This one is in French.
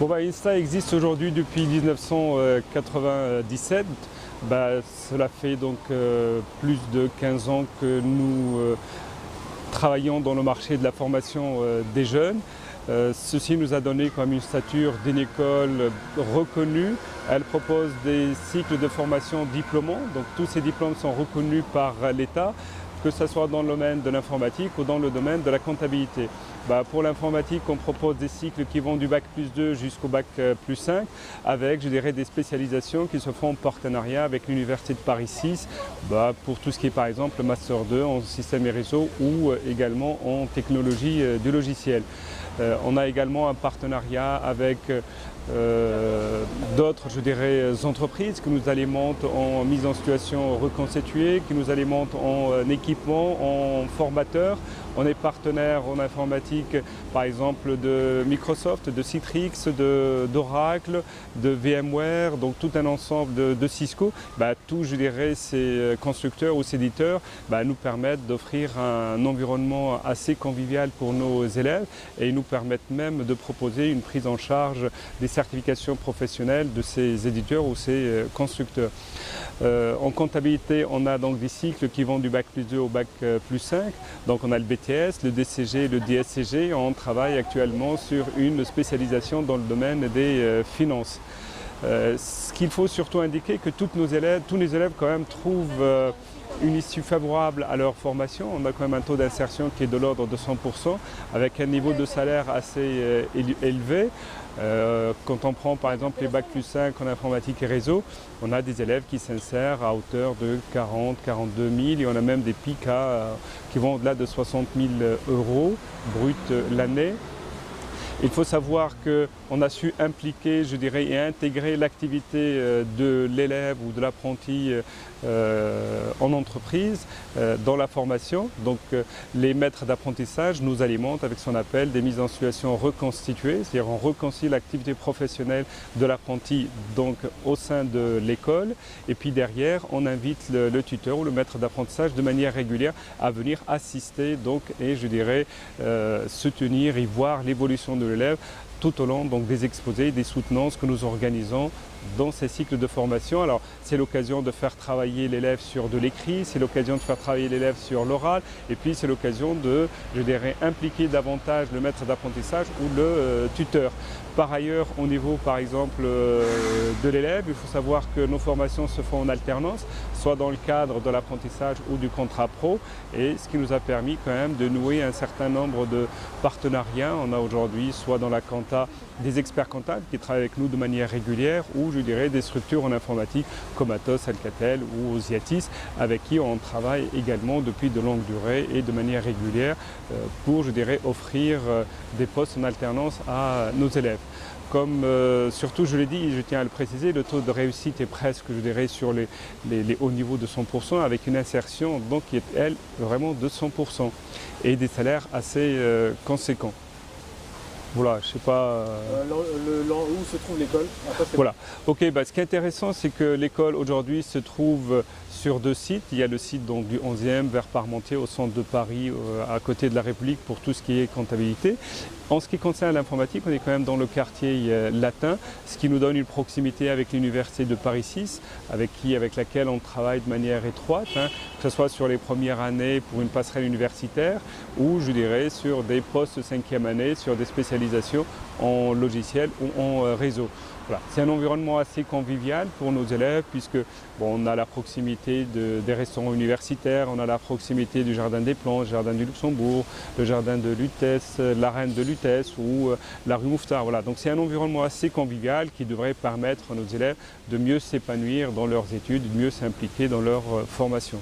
Insta existe aujourd'hui depuis 1997. Cela fait donc plus de 15 ans que nous travaillons dans le marché de la formation des jeunes. Ceci nous a donné comme une stature d'une école reconnue. Elle propose des cycles de formation diplômants, donc tous ces diplômes sont reconnus par l'État, que ce soit dans le domaine de l'informatique ou dans le domaine de la comptabilité. Pour l'informatique, on propose des cycles qui vont du bac plus 2 jusqu'au bac plus 5, avec, je dirais, des spécialisations qui se font en partenariat avec l'Université de Paris 6, pour tout ce qui est par exemple le Master 2 en système et réseau ou également en technologie du logiciel. On a également un partenariat avec d'autres, je dirais, entreprises qui nous alimentent en mise en situation reconstituée, qui nous alimentent en équipement, en formateurs. On est partenaire en informatique, par exemple, de Microsoft, de Citrix, d'Oracle, de VMware, donc tout un ensemble de Cisco. Tous, je dirais, ces constructeurs ou ces éditeurs nous permettent d'offrir un environnement assez convivial pour nos élèves et ils nous permettent même de proposer une prise en charge des certifications professionnelles de ces éditeurs ou ces constructeurs. En comptabilité, on a donc des cycles qui vont du bac plus 2 au bac plus 5. Donc on a le BTS, le DCG, le DSCG. On travaille actuellement sur une spécialisation dans le domaine des finances. Ce qu'il faut surtout indiquer, que tous nos élèves quand même trouvent une issue favorable à leur formation. On a quand même un taux d'insertion qui est de l'ordre de 100%, avec un niveau de salaire assez élevé. Quand on prend par exemple les bac plus 5 en informatique et réseau, on a des élèves qui s'insèrent à hauteur de 40 000, 42 000 et on a même des pics qui vont au-delà de 60 000 € brut l'année. Il faut savoir qu'on a su impliquer, je dirais, et intégrer l'activité de l'élève ou de l'apprenti en entreprise, dans la formation. Donc les maîtres d'apprentissage nous alimentent avec ce qu'on appelle des mises en situation reconstituées, c'est-à-dire on reconstitue l'activité professionnelle de l'apprenti donc au sein de l'école et puis derrière on invite le tuteur ou le maître d'apprentissage de manière régulière à venir assister donc et je dirais soutenir et voir l'évolution de l'élève tout au long donc, des exposés, des soutenances que nous organisons dans ces cycles de formation. Alors c'est l'occasion de faire travailler l'élève sur de l'écrit, c'est l'occasion de faire travailler l'élève sur l'oral et puis c'est l'occasion de, je dirais, impliquer davantage le maître d'apprentissage ou le tuteur. Par ailleurs, au niveau par exemple de l'élève, il faut savoir que nos formations se font en alternance, soit dans le cadre de l'apprentissage ou du contrat pro, et ce qui nous a permis quand même de nouer un certain nombre de partenariats. On a aujourd'hui soit dans la compta des experts comptables qui travaillent avec nous de manière régulière ou je dirais des structures en informatique comme Atos, Alcatel ou Osiatis avec qui on travaille également depuis de longue durée et de manière régulière pour je dirais offrir des postes en alternance à nos élèves. Comme surtout je l'ai dit et je tiens à le préciser, le taux de réussite est presque je dirais sur les hauts niveaux de 100% avec une insertion donc qui est elle vraiment de 100% et des salaires assez conséquents. Voilà, je sais pas. Où se trouve l'école? Voilà. Ok, ce qui est intéressant, c'est que l'école aujourd'hui se trouve sur deux sites. Il y a le site donc, du 11e vers Parmentier au centre de Paris, à côté de la République pour tout ce qui est comptabilité. En ce qui concerne l'informatique, on est quand même dans le quartier latin, ce qui nous donne une proximité avec l'Université de Paris 6, avec laquelle on travaille de manière étroite, que ce soit sur les premières années pour une passerelle universitaire ou je dirais sur des postes 5e année, sur des spécialisations en logiciel ou en réseau. Voilà. C'est un environnement assez convivial pour nos élèves puisque on a la proximité des restaurants universitaires, on a la proximité du Jardin des Plantes, le Jardin du Luxembourg, le Jardin de Lutèce, l'arène de Lutèce ou la rue Mouffetard. Voilà. Donc c'est un environnement assez convivial qui devrait permettre à nos élèves de mieux s'épanouir dans leurs études, de mieux s'impliquer dans leur formation.